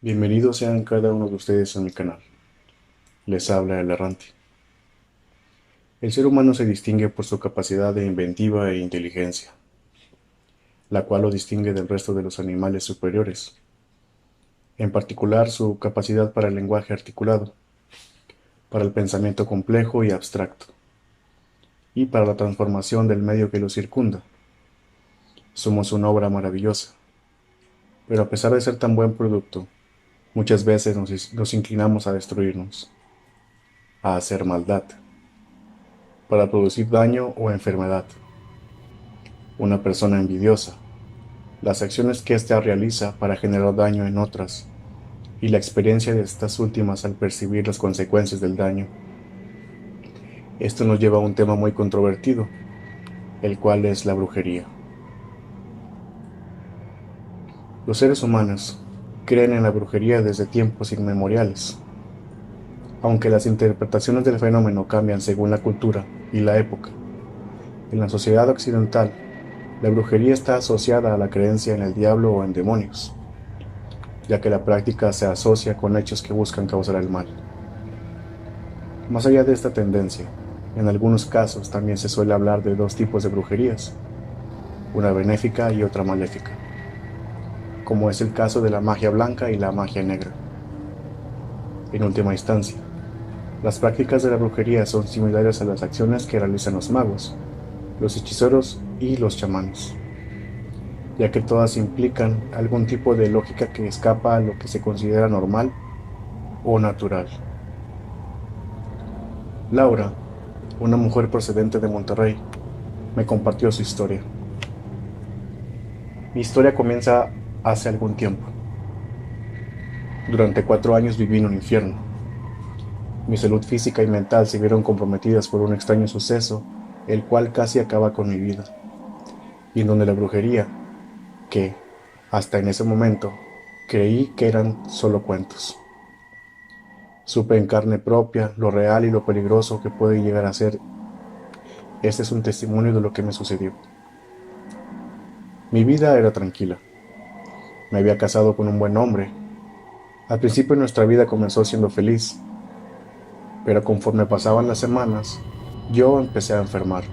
Bienvenidos sean cada uno de ustedes a mi canal. Les habla el errante. El ser humano se distingue por su capacidad de inventiva e inteligencia, la cual lo distingue del resto de los animales superiores, en particular su capacidad para el lenguaje articulado, para el pensamiento complejo y abstracto, y para la transformación del medio que lo circunda. Somos una obra maravillosa, pero a pesar de ser tan buen producto, muchas veces nos inclinamos a destruirnos, a hacer maldad, para producir daño o enfermedad. Una persona envidiosa, las acciones que ésta realiza para generar daño en otras, y la experiencia de estas últimas al percibir las consecuencias del daño. Esto nos lleva a un tema muy controvertido, el cual es la brujería. Los seres humanos creen en la brujería desde tiempos inmemoriales. Aunque las interpretaciones del fenómeno cambian según la cultura y la época, en la sociedad occidental, la brujería está asociada a la creencia en el diablo o en demonios, ya que la práctica se asocia con hechos que buscan causar el mal. Más allá de esta tendencia, en algunos casos también se suele hablar de dos tipos de brujerías, una benéfica y otra maléfica, como es el caso de la magia blanca y la magia negra. En última instancia, las prácticas de la brujería son similares a las acciones que realizan los magos, los hechiceros y los chamanes, ya que todas implican algún tipo de lógica que escapa a lo que se considera normal o natural. Laura, una mujer procedente de Monterrey, me compartió su historia. Mi historia comienza hace algún tiempo. Durante 4 años viví en un infierno. Mi salud física y mental se vieron comprometidas por un extraño suceso, el cual casi acaba con mi vida, y en donde la brujería, que, hasta en ese momento, creí que eran solo cuentos. Supe en carne propia lo real y lo peligroso que puede llegar a ser. Este es un testimonio de lo que me sucedió. Mi vida era tranquila. Me había casado con un buen hombre. Al principio nuestra vida comenzó siendo feliz, pero conforme pasaban las semanas, yo empecé a enfermar.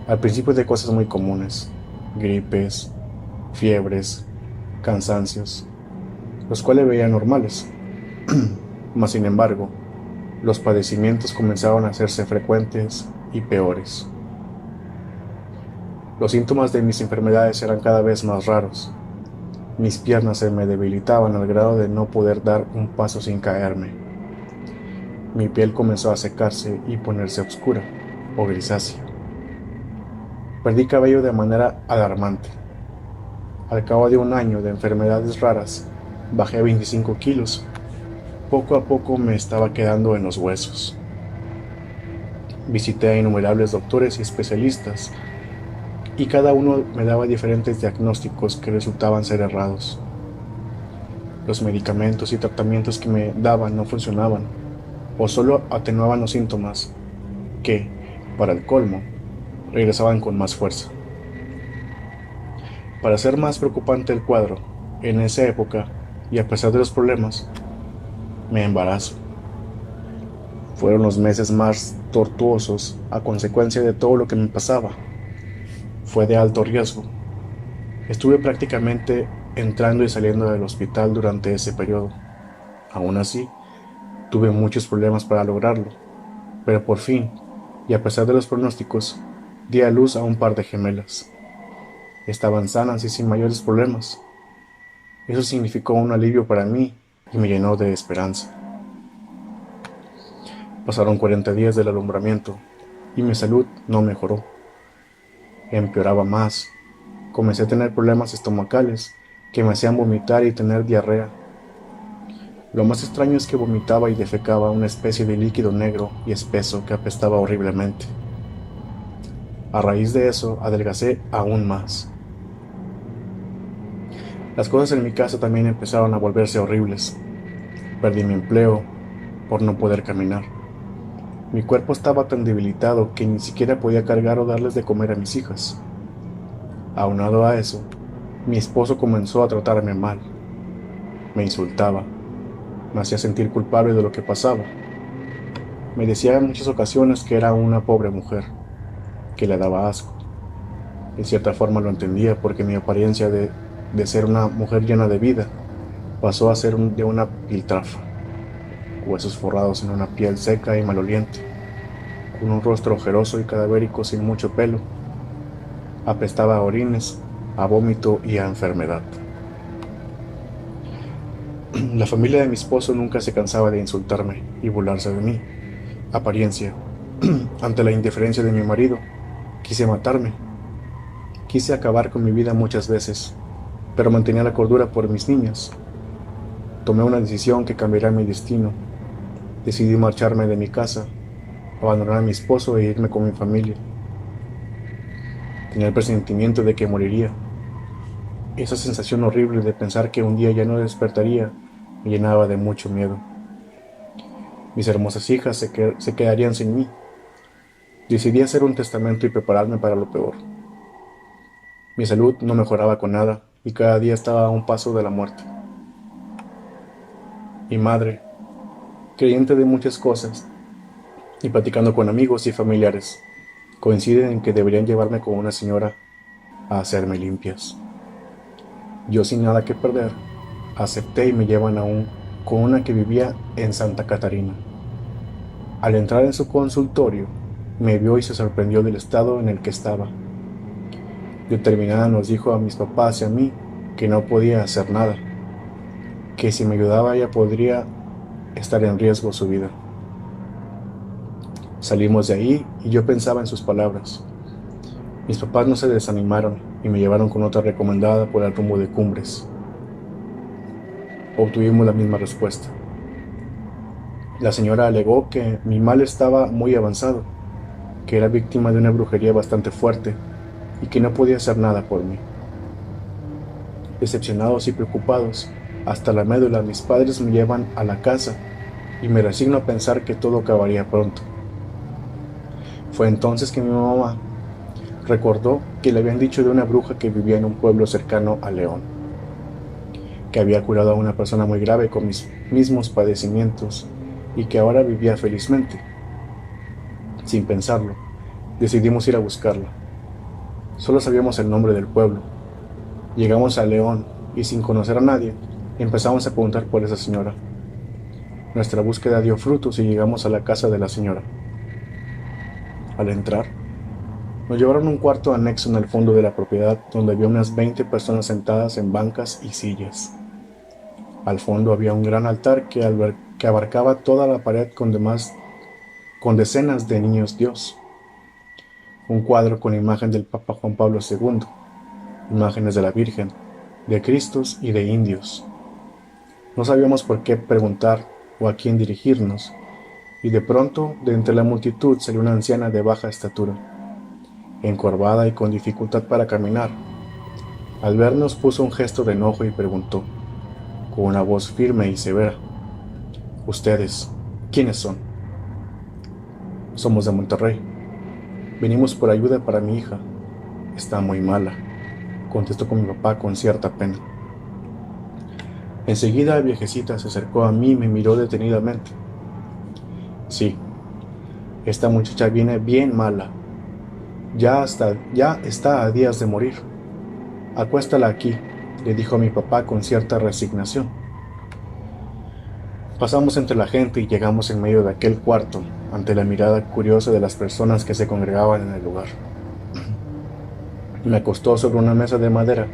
Al principio de cosas muy comunes, gripes, fiebres, cansancios, los cuales veía normales. Mas sin embargo, los padecimientos comenzaron a hacerse frecuentes y peores. Los síntomas de mis enfermedades eran cada vez más raros. Mis piernas se me debilitaban al grado de no poder dar un paso sin caerme. Mi piel comenzó a secarse y ponerse oscura o grisácea. Perdí cabello de manera alarmante. Al cabo de un año de enfermedades raras, bajé 25 kilos. Poco a poco me estaba quedando en los huesos. Visité a innumerables doctores y especialistas, y cada uno me daba diferentes diagnósticos que resultaban ser errados. Los medicamentos y tratamientos que me daban no funcionaban, o solo atenuaban los síntomas, que, para el colmo, regresaban con más fuerza. Para hacer más preocupante el cuadro, en esa época, y a pesar de los problemas, me embarazo. Fueron los meses más tortuosos a consecuencia de todo lo que me pasaba. Fue de alto riesgo. Estuve prácticamente entrando y saliendo del hospital durante ese periodo. Aún así, tuve muchos problemas para lograrlo, pero por fin, y a pesar de los pronósticos, di a luz a un par de gemelas. Estaban sanas y sin mayores problemas. Eso significó un alivio para mí y me llenó de esperanza. Pasaron 40 días del alumbramiento y mi salud no mejoró. Empeoraba más. Comencé a tener problemas estomacales que me hacían vomitar y tener diarrea. Lo más extraño es que vomitaba y defecaba una especie de líquido negro y espeso que apestaba horriblemente. A raíz de eso, adelgacé aún más. Las cosas en mi casa también empezaron a volverse horribles. Perdí mi empleo por no poder caminar. Mi cuerpo estaba tan debilitado que ni siquiera podía cargar o darles de comer a mis hijas. Aunado a eso, mi esposo comenzó a tratarme mal. Me insultaba, me hacía sentir culpable de lo que pasaba. Me decía en muchas ocasiones que era una pobre mujer, que le daba asco. En cierta forma lo entendía porque mi apariencia de ser una mujer llena de vida pasó a ser de una piltrafa, huesos forrados en una piel seca y maloliente, con un rostro ojeroso y cadavérico sin mucho pelo. Apestaba a orines, a vómito y a enfermedad. La familia de mi esposo nunca se cansaba de insultarme y burlarse de mi apariencia. Ante la indiferencia de mi marido, quise matarme. Quise acabar con mi vida muchas veces, pero mantenía la cordura por mis niñas. Tomé una decisión que cambiará mi destino. Decidí marcharme de mi casa, abandonar a mi esposo e irme con mi familia. Tenía el presentimiento de que moriría. Esa sensación horrible de pensar que un día ya no despertaría me llenaba de mucho miedo. Mis hermosas hijas se quedarían sin mí. Decidí hacer un testamento y prepararme para lo peor. Mi salud no mejoraba con nada y cada día estaba a un paso de la muerte. Mi madre, creyente de muchas cosas, y platicando con amigos y familiares, coinciden en que deberían llevarme con una señora a hacerme limpias. Yo, sin nada que perder, acepté y me llevan con una que vivía en Santa Catarina. Al entrar en su consultorio, me vio y se sorprendió del estado en el que estaba. Determinada nos dijo a mis papás y a mí que no podía hacer nada, que si me ayudaba ella podría estar en riesgo su vida. Salimos de ahí y yo pensaba en sus palabras. Mis papás no se desanimaron y me llevaron con otra recomendada por el rumbo de Cumbres. Obtuvimos la misma respuesta. La señora alegó que mi mal estaba muy avanzado, que era víctima de una brujería bastante fuerte y que no podía hacer nada por mí. Decepcionados y preocupados, hasta la médula, mis padres me llevan a la casa y me resigno a pensar que todo acabaría pronto. Fue entonces que mi mamá recordó que le habían dicho de una bruja que vivía en un pueblo cercano a León, que había curado a una persona muy grave con mis mismos padecimientos y que ahora vivía felizmente. Sin pensarlo, decidimos ir a buscarla. Solo sabíamos el nombre del pueblo. Llegamos a León y sin conocer a nadie, empezamos a preguntar por esa señora. Nuestra búsqueda dio frutos y llegamos a la casa de la señora. Al entrar, nos llevaron a un cuarto anexo en el fondo de la propiedad donde había unas 20 personas sentadas en bancas y sillas. Al fondo había un gran altar que abarcaba toda la pared con decenas de niños Dios. Un cuadro con imagen del Papa Juan Pablo II, imágenes de la Virgen, de Cristos y de indios. No sabíamos por qué preguntar o a quién dirigirnos, y de pronto, de entre la multitud salió una anciana de baja estatura, encorvada y con dificultad para caminar. Al vernos puso un gesto de enojo y preguntó, con una voz firme y severa: «¿Ustedes, quiénes son?» «Somos de Monterrey. Venimos por ayuda para mi hija. Está muy mala», contestó con mi papá con cierta pena. Enseguida la viejecita se acercó a mí y me miró detenidamente. «Sí, esta muchacha viene bien mala. Ya está a días de morir. Acuéstala aquí», le dijo a mi papá con cierta resignación. Pasamos entre la gente y llegamos en medio de aquel cuarto, ante la mirada curiosa de las personas que se congregaban en el lugar. Me acostó sobre una mesa de madera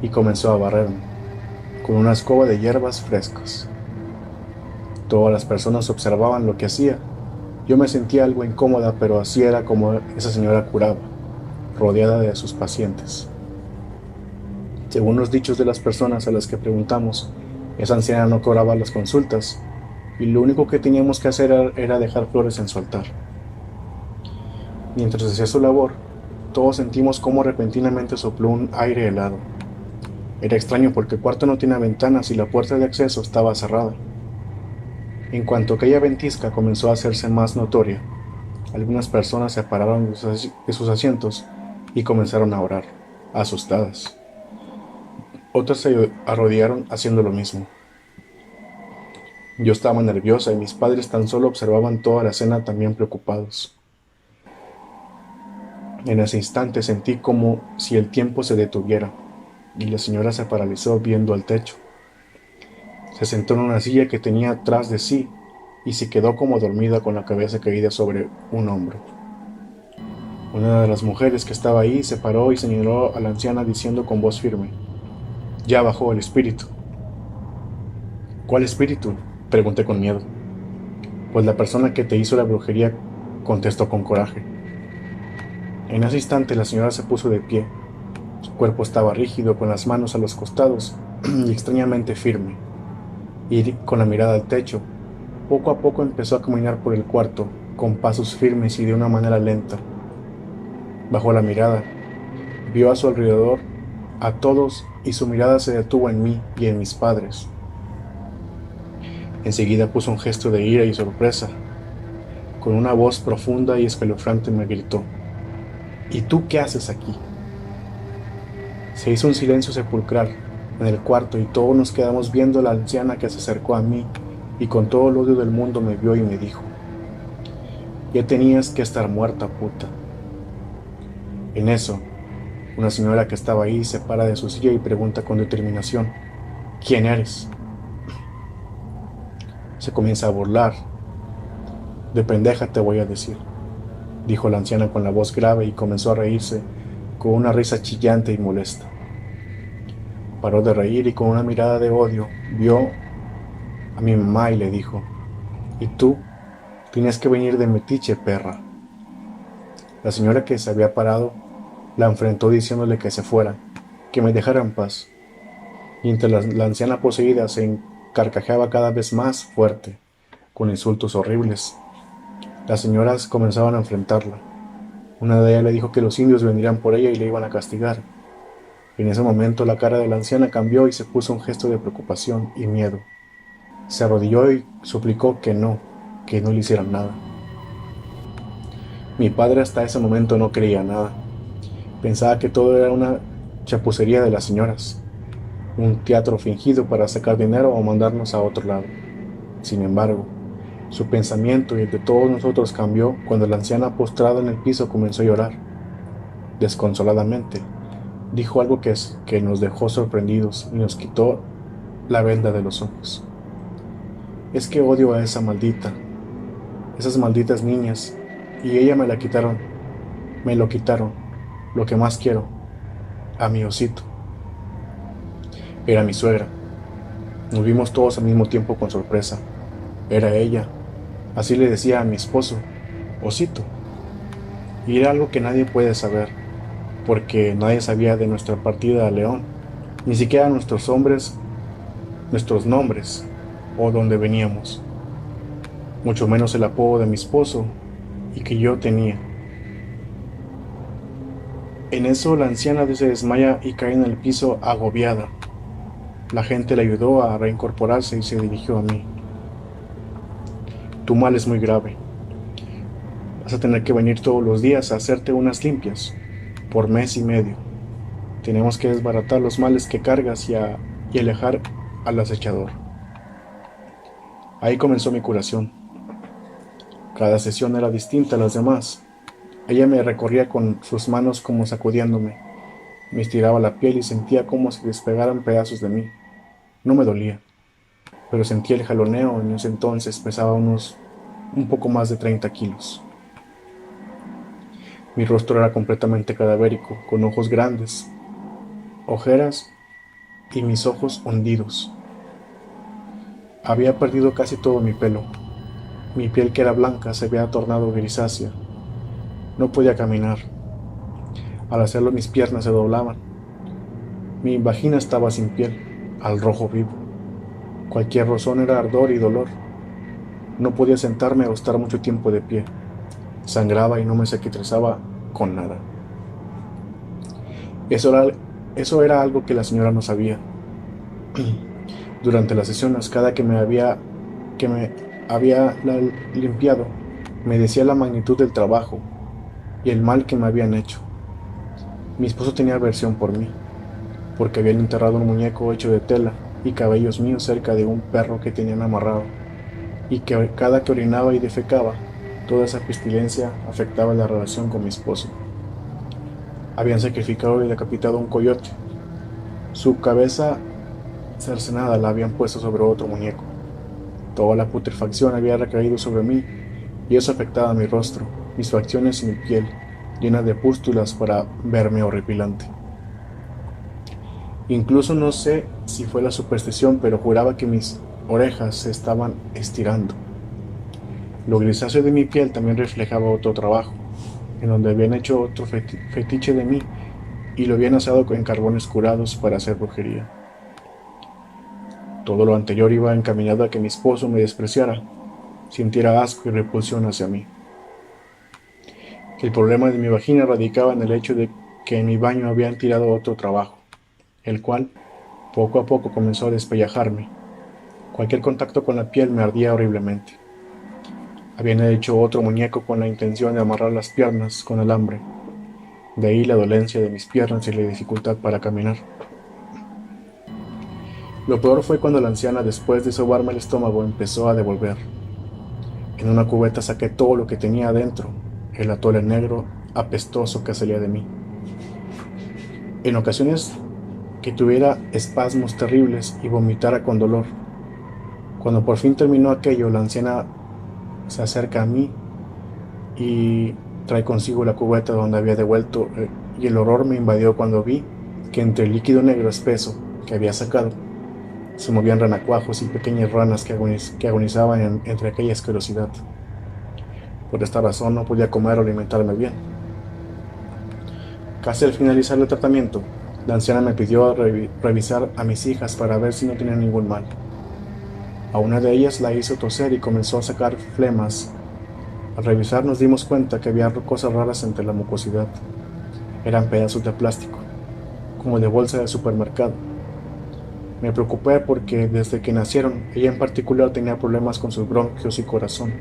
y comenzó a barrerme, con una escoba de hierbas frescas. Todas las personas observaban lo que hacía. Yo me sentía algo incómoda, pero así era como esa señora curaba, rodeada de sus pacientes. Según los dichos de las personas a las que preguntamos, esa anciana no cobraba las consultas, y lo único que teníamos que hacer era dejar flores en su altar. Mientras hacía su labor, todos sentimos cómo repentinamente sopló un aire helado. Era extraño porque el cuarto no tenía ventanas y la puerta de acceso estaba cerrada. En cuanto aquella ventisca comenzó a hacerse más notoria, algunas personas se pararon de sus asientos y comenzaron a orar, asustadas. Otras se arrodillaron haciendo lo mismo. Yo estaba nerviosa y mis padres tan solo observaban toda la escena también preocupados. En ese instante sentí como si el tiempo se detuviera y la señora se paralizó viendo al techo. Se sentó en una silla que tenía atrás de sí y se quedó como dormida con la cabeza caída sobre un hombro. Una de las mujeres que estaba ahí se paró y señaló a la anciana diciendo con voz firme: «Ya bajó el espíritu». «¿Cuál espíritu?», pregunté con miedo. «Pues la persona que te hizo la brujería», contestó con coraje. En ese instante la señora se puso de pie. Su cuerpo estaba rígido, con las manos a los costados y extrañamente firme, y con la mirada al techo. Poco a poco empezó a caminar por el cuarto, con pasos firmes y de una manera lenta. Bajó la mirada, vio a su alrededor a todos y su mirada se detuvo en mí y en mis padres. Enseguida puso un gesto de ira y sorpresa. Con una voz profunda y escalofriante me gritó: «¿Y tú qué haces aquí?». Se hizo un silencio sepulcral en el cuarto y todos nos quedamos viendo a la anciana que se acercó a mí y con todo el odio del mundo me vio y me dijo: «Ya tenías que estar muerta, puta». En eso, una señora que estaba ahí se para de su silla y pregunta con determinación: «¿Quién eres?». Se comienza a burlar. «De pendeja te voy a decir», dijo la anciana con la voz grave y comenzó a reírse con una risa chillante y molesta. Paró de reír y con una mirada de odio vio a mi mamá y le dijo: «¿Y tú? Tienes que venir de metiche, perra». La señora que se había parado la enfrentó diciéndole que se fuera, que me dejara en paz, mientras la anciana poseída se encarcajeaba cada vez más fuerte, con insultos horribles. Las señoras comenzaban a enfrentarla. Una de ellas le dijo que los indios vendrían por ella y le iban a castigar. En ese momento la cara de la anciana cambió y se puso un gesto de preocupación y miedo. Se arrodilló y suplicó que no le hicieran nada. Mi padre hasta ese momento no creía nada. Pensaba que todo era una chapucería de las señoras, un teatro fingido para sacar dinero o mandarnos a otro lado. Sin embargo, su pensamiento y el de todos nosotros cambió cuando la anciana postrada en el piso comenzó a llorar. Desconsoladamente, dijo algo que nos dejó sorprendidos y nos quitó la venda de los ojos. «Es que odio a esa maldita, esas malditas niñas, y ella me lo quitaron, lo que más quiero, a mi osito». Era mi suegra. Nos vimos todos al mismo tiempo con sorpresa. Era ella. Así le decía a mi esposo: «Osito». Y era algo que nadie puede saber, porque nadie sabía de nuestra partida a León, ni siquiera nuestros nombres o dónde veníamos, mucho menos el apodo de mi esposo y que yo tenía. En eso la anciana se desmaya y cae en el piso agobiada. La gente le ayudó a reincorporarse y se dirigió a mí. «Tu mal es muy grave. Vas a tener que venir todos los días a hacerte unas limpias, por mes y medio. Tenemos que desbaratar los males que cargas y alejar al acechador». Ahí comenzó mi curación. Cada sesión era distinta a las demás. Ella me recorría con sus manos como sacudiéndome. Me estiraba la piel y sentía como si despegaran pedazos de mí. No me dolía, pero sentía el jaloneo. En ese entonces pesaba un poco más de 30 kilos. Mi rostro era completamente cadavérico, con ojos grandes, ojeras y mis ojos hundidos. Había perdido casi todo mi pelo. Mi piel, que era blanca, se había tornado grisácea. No podía caminar. Al hacerlo mis piernas se doblaban. Mi vagina estaba sin piel, al rojo vivo. Cualquier rozón era ardor y dolor. No podía sentarme o estar mucho tiempo de pie. Sangraba y no me cicatrizaba con nada. Eso era algo que la señora no sabía. Durante las sesiones, cada que me había limpiado, me decía la magnitud del trabajo y el mal que me habían hecho. Mi esposo tenía aversión por mí, porque habían enterrado un muñeco hecho de tela y cabellos míos cerca de un perro que tenían amarrado. y que cada que orinaba y defecaba, toda esa pestilencia afectaba la relación con mi esposo. Habían sacrificado y decapitado a un coyote. Su cabeza cercenada la habían puesto sobre otro muñeco. Toda la putrefacción había recaído sobre mí y eso afectaba mi rostro, mis facciones y mi piel, llena de pústulas para verme horripilante. Incluso no sé si fue la superstición, pero juraba que mis orejas se estaban estirando. Lo grisáceo de mi piel también reflejaba otro trabajo, en donde habían hecho otro fetiche de mí y lo habían asado en carbones curados para hacer brujería. Todo lo anterior iba encaminado a que mi esposo me despreciara, sintiera asco y repulsión hacia mí. El problema de mi vagina radicaba en el hecho de que en mi baño habían tirado otro trabajo, el cual poco a poco comenzó a despellejarme. Cualquier contacto con la piel me ardía horriblemente. Habían hecho otro muñeco con la intención de amarrar las piernas con alambre. De ahí la dolencia de mis piernas y la dificultad para caminar. Lo peor fue cuando la anciana, después de sobarme el estómago, empezó a devolver. En una cubeta saqué todo lo que tenía adentro, el atole negro apestoso que salía de mí. En ocasiones que tuviera espasmos terribles y vomitara con dolor. Cuando por fin terminó aquello, la anciana se acerca a mí y trae consigo la cubeta donde había devuelto, y el horror me invadió cuando vi que entre el líquido negro espeso que había sacado se movían renacuajos y pequeñas ranas que agonizaban entre aquella asquerosidad. Por esta razón no podía comer o alimentarme bien. Casi al finalizar el tratamiento, la anciana me pidió revisar a mis hijas para ver si no tenían ningún mal. A una de ellas la hizo toser y comenzó a sacar flemas. Al revisar nos dimos cuenta que había cosas raras entre la mucosidad. Eran pedazos de plástico, como de bolsa de supermercado. Me preocupé porque desde que nacieron, ella en particular tenía problemas con sus bronquios y corazón.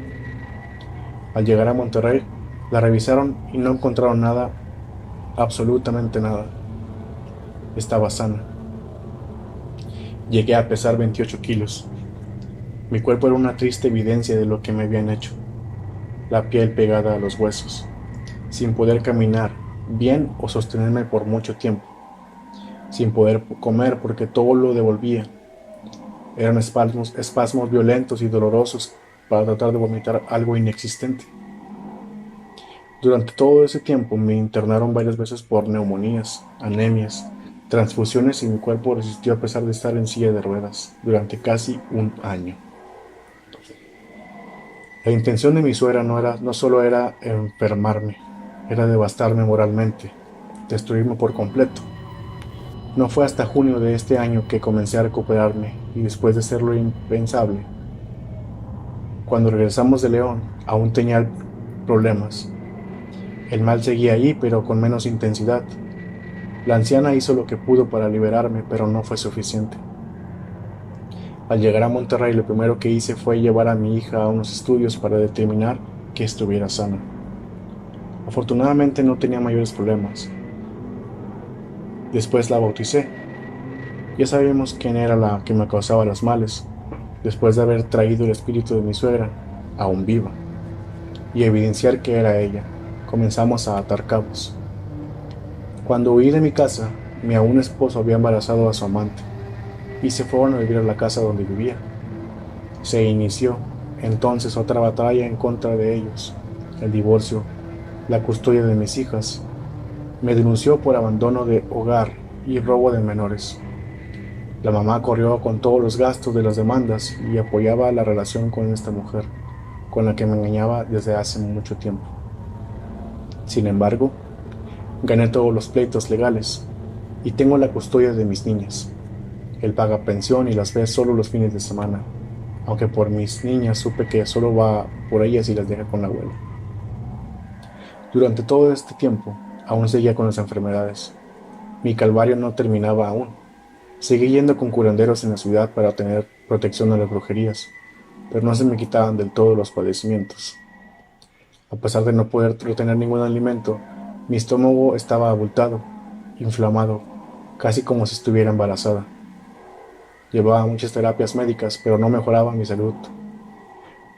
Al llegar a Monterrey, la revisaron y no encontraron nada, absolutamente nada. Estaba sana. Llegué a pesar 28 kilos. Mi cuerpo era una triste evidencia de lo que me habían hecho. La piel pegada a los huesos, sin poder caminar bien o sostenerme por mucho tiempo, sin poder comer porque todo lo devolvía. Eran espasmos violentos y dolorosos para tratar de vomitar algo inexistente. Durante todo ese tiempo me internaron varias veces por neumonías, anemias, transfusiones y mi cuerpo resistió a pesar de estar en silla de ruedas durante casi un año. La intención de mi suegra no solo era enfermarme, era devastarme moralmente, destruirme por completo. No fue hasta junio de este año que comencé a recuperarme y después de hacer lo impensable. Cuando regresamos de León, aún tenía problemas. El mal seguía ahí, pero con menos intensidad. La anciana hizo lo que pudo para liberarme, pero no fue suficiente. Al llegar a Monterrey, lo primero que hice fue llevar a mi hija a unos estudios para determinar que estuviera sana. Afortunadamente no tenía mayores problemas. Después la bauticé. Ya sabíamos quién era la que me causaba los males, después de haber traído el espíritu de mi suegra, aún viva, y evidenciar que era ella. Comenzamos a atar cabos. Cuando huí de mi casa, mi aún esposo había embarazado a su amante, y se fueron a vivir a la casa donde vivía. Se inició entonces otra batalla en contra de ellos, el divorcio, la custodia de mis hijas. Me denunció por abandono de hogar y robo de menores. La mamá corrió con todos los gastos de las demandas y apoyaba la relación con esta mujer, con la que me engañaba desde hace mucho tiempo. Sin embargo, gané todos los pleitos legales y tengo la custodia de mis niñas. Él paga pensión y las ve solo los fines de semana, aunque por mis niñas supe que solo va por ellas y las deja con la abuela. Durante todo este tiempo, aún seguía con las enfermedades. Mi calvario no terminaba aún. Seguí yendo con curanderos en la ciudad para obtener protección de las brujerías, pero no se me quitaban del todo los padecimientos. A pesar de no poder retener ningún alimento, mi estómago estaba abultado, inflamado, casi como si estuviera embarazada. Llevaba muchas terapias médicas, pero no mejoraba mi salud.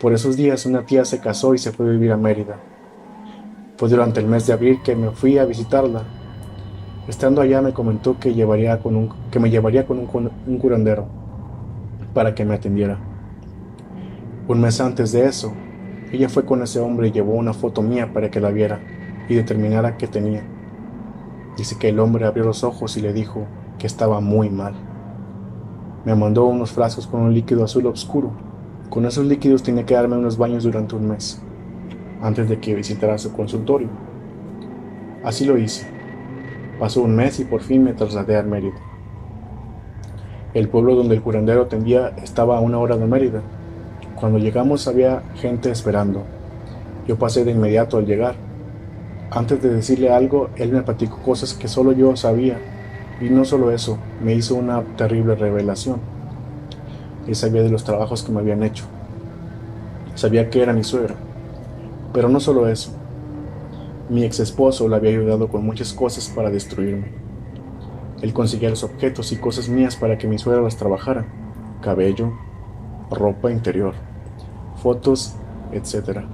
Por esos días una tía se casó y se fue a vivir a Mérida. Fue durante el mes de abril que me fui a visitarla. Estando allá me comentó que me llevaría con un curandero para que me atendiera. Un mes antes de eso, ella fue con ese hombre y llevó una foto mía para que la viera y determinara qué tenía. Dice que el hombre abrió los ojos y le dijo que estaba muy mal. Me mandó unos frascos con un líquido azul oscuro. Con esos líquidos tenía que darme unos baños durante un mes, antes de que visitara su consultorio. Así lo hice. Pasó un mes y por fin me trasladé a Mérida. El pueblo donde el curandero atendía estaba a 1 hora de Mérida. Cuando llegamos había gente esperando. Yo pasé de inmediato al llegar. Antes de decirle algo, él me platicó cosas que solo yo sabía. Y no solo eso, me hizo una terrible revelación. Él sabía de los trabajos que me habían hecho. Sabía que era mi suegra. Pero no solo eso. Mi ex esposo le había ayudado con muchas cosas para destruirme. Él conseguía los objetos y cosas mías para que mi suegra las trabajara. Cabello, ropa interior, fotos, etcétera.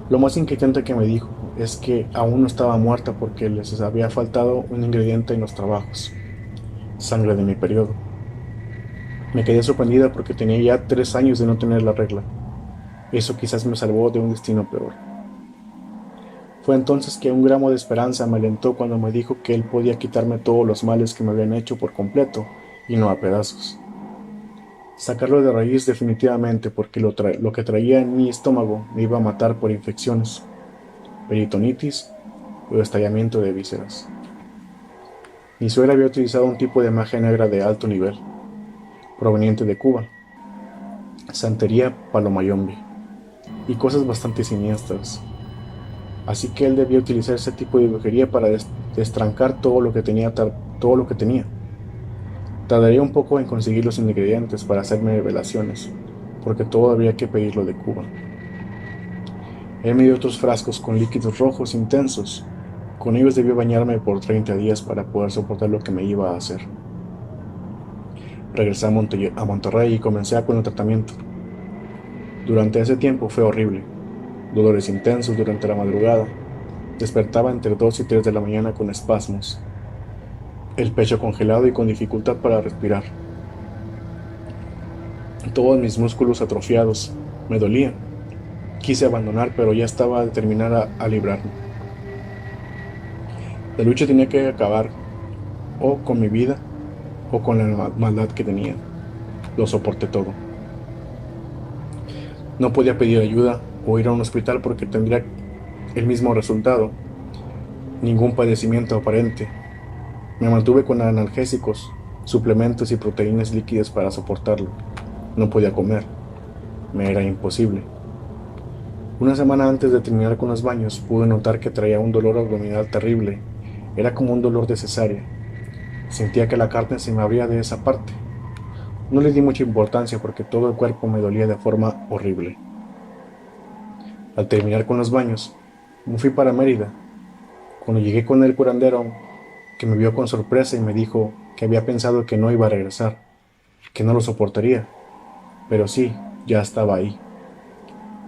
Lo más inquietante que me dijo es que aún no estaba muerta porque les había faltado un ingrediente en los trabajos: sangre de mi periodo. Me quedé sorprendida porque tenía ya 3 años de no tener la regla. Eso quizás me salvó de un destino peor. Fue entonces que un gramo de esperanza me alentó cuando me dijo que él podía quitarme todos los males que me habían hecho por completo y no a pedazos. Sacarlo de raíz definitivamente porque lo que traía en mi estómago me iba a matar por infecciones, peritonitis o estallamiento de vísceras. Mi suegra había utilizado un tipo de magia negra de alto nivel, proveniente de Cuba, santería palomayombe y cosas bastante siniestras. Así que él debía utilizar ese tipo de brujería para destrancar todo lo que tenía. Tardaría un poco en conseguir los ingredientes para hacerme revelaciones, porque todo habría que pedirlo de Cuba. Él me dio otros frascos con líquidos rojos intensos. Con ellos debí bañarme por 30 días para poder soportar lo que me iba a hacer. Regresé a Monterrey y comencé con el tratamiento. Durante ese tiempo fue horrible. Dolores intensos durante la madrugada. Despertaba entre 2 y 3 de la mañana con espasmos. El pecho congelado y con dificultad para respirar. Todos mis músculos atrofiados. Me dolían. Quise abandonar, pero ya estaba determinada a librarme. La lucha tenía que acabar, o con mi vida, o con la maldad que tenía. Lo soporté todo. No podía pedir ayuda o ir a un hospital porque tendría el mismo resultado. Ningún padecimiento aparente. Me mantuve con analgésicos, suplementos y proteínas líquidas para soportarlo. No podía comer. Me era imposible. Una semana antes de terminar con los baños, pude notar que traía un dolor abdominal terrible. Era como un dolor de cesárea. Sentía que la carne se me abría de esa parte. No le di mucha importancia porque todo el cuerpo me dolía de forma horrible. Al terminar con los baños, me fui para Mérida. Cuando llegué con el curandero, que me vio con sorpresa y me dijo que había pensado que no iba a regresar, que no lo soportaría, pero sí, ya estaba ahí.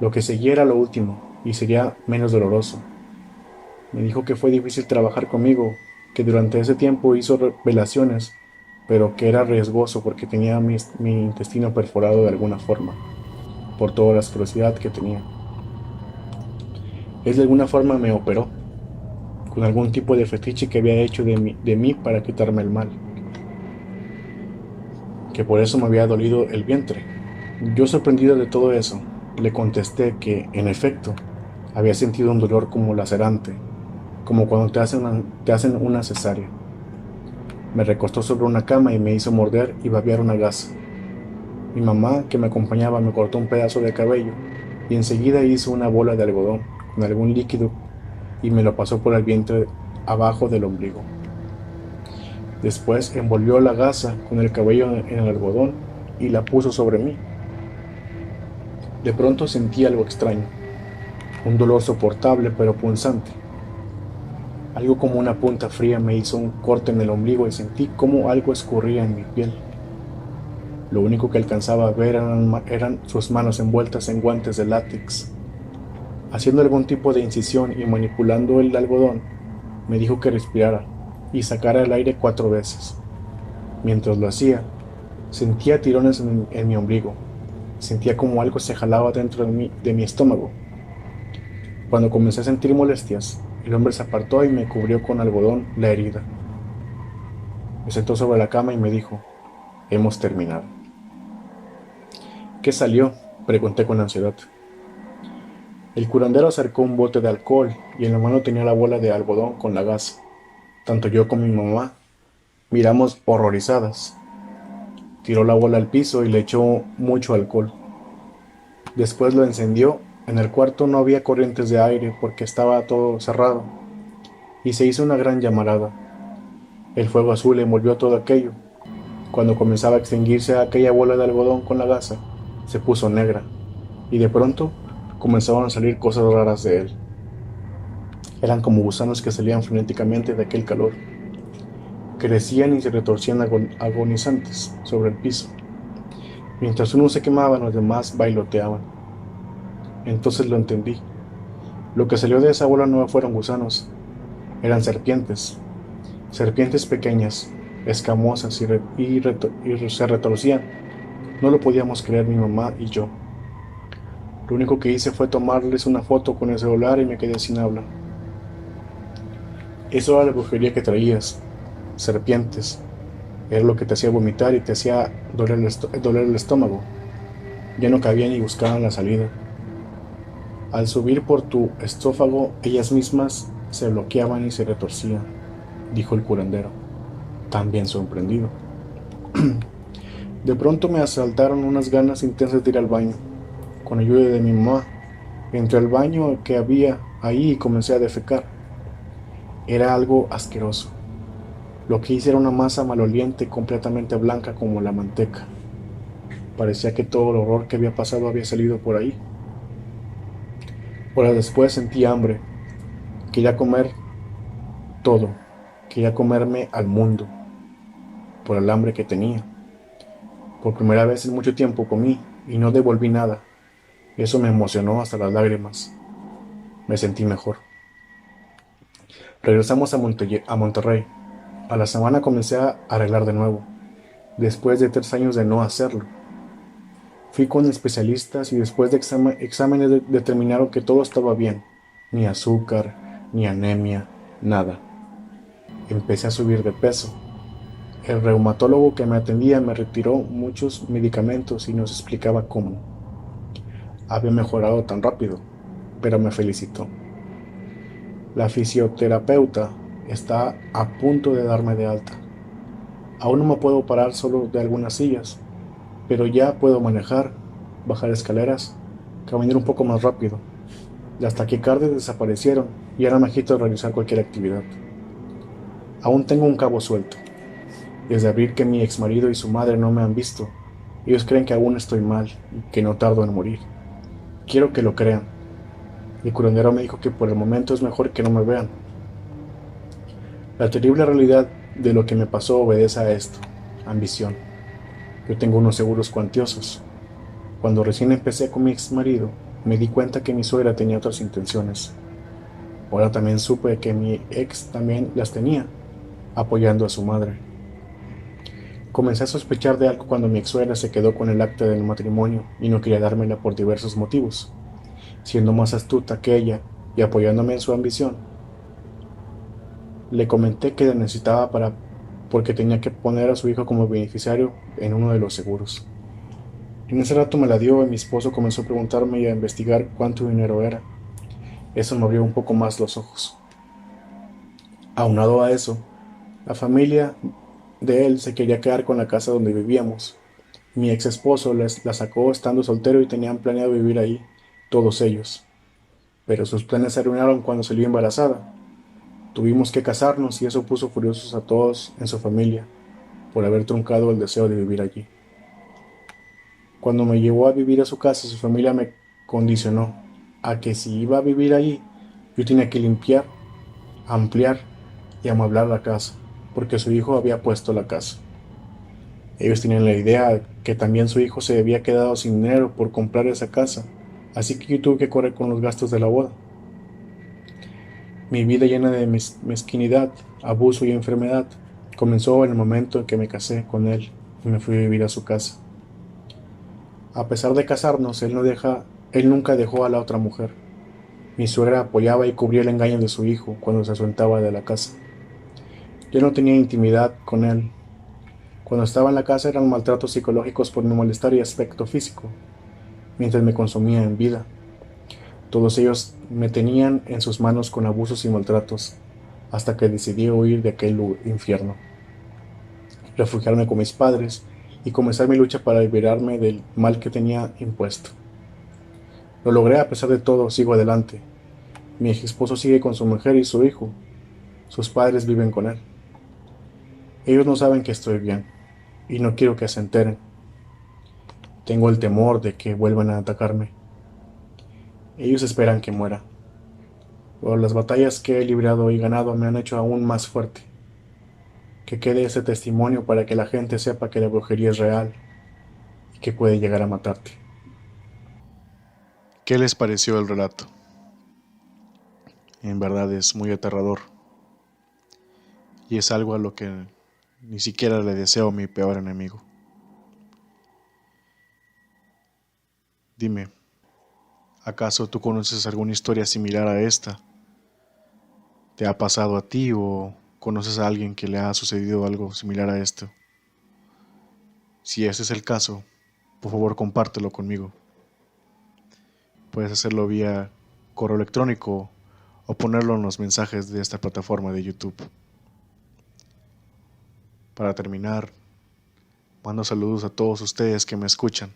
Lo que seguía era lo último y sería menos doloroso. Me dijo que fue difícil trabajar conmigo, que durante ese tiempo hizo revelaciones, pero que era riesgoso porque tenía mi intestino perforado de alguna forma, por toda la asquerosidad que tenía. Él de alguna forma me operó, con algún tipo de fetiche que había hecho de mí para quitarme el mal, que por eso me había dolido el vientre. Yo, sorprendido de todo eso, le contesté que, en efecto, había sentido un dolor como lacerante, como cuando te hacen una cesárea. Me recostó sobre una cama y me hizo morder y babear una gasa. Mi mamá, que me acompañaba, me cortó un pedazo de cabello y enseguida hizo una bola de algodón con algún líquido y me lo pasó por el vientre abajo del ombligo. Después envolvió la gasa con el cabello en el algodón y la puso sobre mí. De pronto sentí algo extraño, un dolor soportable pero punzante. Algo como una punta fría me hizo un corte en el ombligo y sentí como algo escurría en mi piel. Lo único que alcanzaba a ver eran sus manos envueltas en guantes de látex. Haciendo algún tipo de incisión y manipulando el algodón, me dijo que respirara y sacara el aire 4 veces. Mientras lo hacía, sentía tirones en mi ombligo. Sentía como algo se jalaba dentro de mi estómago. Cuando comencé a sentir molestias, el hombre se apartó y me cubrió con algodón la herida. Me sentó sobre la cama y me dijo: hemos terminado. ¿Qué salió?, pregunté con ansiedad. El curandero acercó un bote de alcohol y en la mano tenía la bola de algodón con la gasa. Tanto yo como mi mamá miramos horrorizadas. Tiró la bola al piso y le echó mucho alcohol. Después lo encendió. En el cuarto no había corrientes de aire porque estaba todo cerrado, y se hizo una gran llamarada. El fuego azul envolvió todo aquello. Cuando comenzaba a extinguirse aquella bola de algodón con la gasa, se puso negra, y de pronto comenzaron a salir cosas raras de él. Eran como gusanos que salían frenéticamente de aquel calor. Crecían y se retorcían agonizantes sobre el piso. Mientras unos se quemaban, los demás bailoteaban. Entonces lo entendí. Lo que salió de esa bola no fueron gusanos, eran serpientes. Serpientes pequeñas, escamosas y se retorcían. No lo podíamos creer mi mamá y yo. Lo único que hice fue tomarles una foto con el celular y me quedé sin habla. Eso era la brujería que traías. Serpientes. Era lo que te hacía vomitar y te hacía doler el estómago. Ya no cabían y buscaban la salida. Al subir por tu estófago, ellas mismas se bloqueaban y se retorcían, dijo el curandero, también sorprendido. De pronto me asaltaron unas ganas intensas de ir al baño. Con ayuda de mi mamá, entré al baño que había ahí y comencé a defecar. Era algo asqueroso. Lo que hice era una masa maloliente completamente blanca como la manteca. Parecía que todo el horror que había pasado había salido por ahí. Horas después sentí hambre. Quería comer todo. Quería comerme al mundo por el hambre que tenía. Por primera vez en mucho tiempo comí y no devolví nada. Eso me emocionó hasta las lágrimas. Me sentí mejor. Regresamos a Monterrey. A la semana comencé a arreglar de nuevo, después de 3 años de no hacerlo. Fui con especialistas y después de exámenes determinaron que todo estaba bien. Ni azúcar, ni anemia, nada. Empecé a subir de peso. El reumatólogo que me atendía me retiró muchos medicamentos y nos explicaba cómo había mejorado tan rápido, pero me felicitó. La fisioterapeuta está a punto de darme de alta. Aún no me puedo parar solo de algunas sillas, pero ya puedo manejar, bajar escaleras, caminar un poco más rápido. Las taquicardias desaparecieron y ahora me agito a realizar cualquier actividad. Aún tengo un cabo suelto. Desde abril que mi exmarido y su madre no me han visto, ellos creen que aún estoy mal y que no tardo en morir. Quiero que lo crean. El curandero me dijo que por el momento es mejor que no me vean. La terrible realidad de lo que me pasó obedece a esto: ambición. Yo tengo unos seguros cuantiosos. Cuando recién empecé con mi ex marido, me di cuenta que mi suegra tenía otras intenciones. Ahora también supe que mi ex también las tenía, apoyando a su madre. Comencé a sospechar de algo cuando mi ex suegra se quedó con el acta del matrimonio y no quería dármela por diversos motivos. Siendo más astuta que ella y apoyándome en su ambición, le comenté que la necesitaba porque tenía que poner a su hijo como beneficiario en uno de los seguros. En ese rato me la dio y mi esposo comenzó a preguntarme y a investigar cuánto dinero era. Eso me abrió un poco más los ojos. Aunado a eso, la familia de él se quería quedar con la casa donde vivíamos. Mi ex esposo la sacó estando soltero y tenían planeado vivir ahí, todos ellos. Pero sus planes se arruinaron cuando salió embarazada. Tuvimos que casarnos y eso puso furiosos a todos en su familia por haber truncado el deseo de vivir allí. Cuando me llevó a vivir a su casa, su familia me condicionó a que si iba a vivir allí, yo tenía que limpiar, ampliar y amueblar la casa, porque su hijo había puesto la casa. Ellos tenían la idea que también su hijo se había quedado sin dinero por comprar esa casa, así que yo tuve que correr con los gastos de la boda. Mi vida llena de mezquinidad, abuso y enfermedad comenzó en el momento en que me casé con él y me fui a vivir a su casa. A pesar de casarnos, él nunca dejó a la otra mujer. Mi suegra apoyaba y cubría el engaño de su hijo cuando se ausentaba de la casa. Yo no tenía intimidad con él. Cuando estaba en la casa eran maltratos psicológicos por mi malestar y aspecto físico, mientras me consumía en vida. Todos ellos me tenían en sus manos con abusos y maltratos, hasta que decidí huir de aquel infierno, refugiarme con mis padres y comenzar mi lucha para liberarme del mal que tenía impuesto. Lo logré a pesar de todo, sigo adelante. Mi ex esposo sigue con su mujer y su hijo. Sus padres viven con él. Ellos no saben que estoy bien y no quiero que se enteren. Tengo el temor de que vuelvan a atacarme. Ellos esperan que muera. Pero las batallas que he librado y ganado me han hecho aún más fuerte. Que quede ese testimonio para que la gente sepa que la brujería es real y que puede llegar a matarte. ¿Qué les pareció el relato? En verdad es muy aterrador y es algo a lo que ni siquiera le deseo a mi peor enemigo. Dime, ¿acaso tú conoces alguna historia similar a esta? ¿Te ha pasado a ti o conoces a alguien que le ha sucedido algo similar a esto? Si ese es el caso, por favor compártelo conmigo. Puedes hacerlo vía correo electrónico o ponerlo en los mensajes de esta plataforma de YouTube. Para terminar, mando saludos a todos ustedes que me escuchan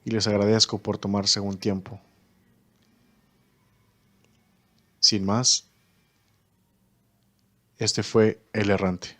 y les agradezco por tomarse un tiempo. Sin más, este fue El Errante.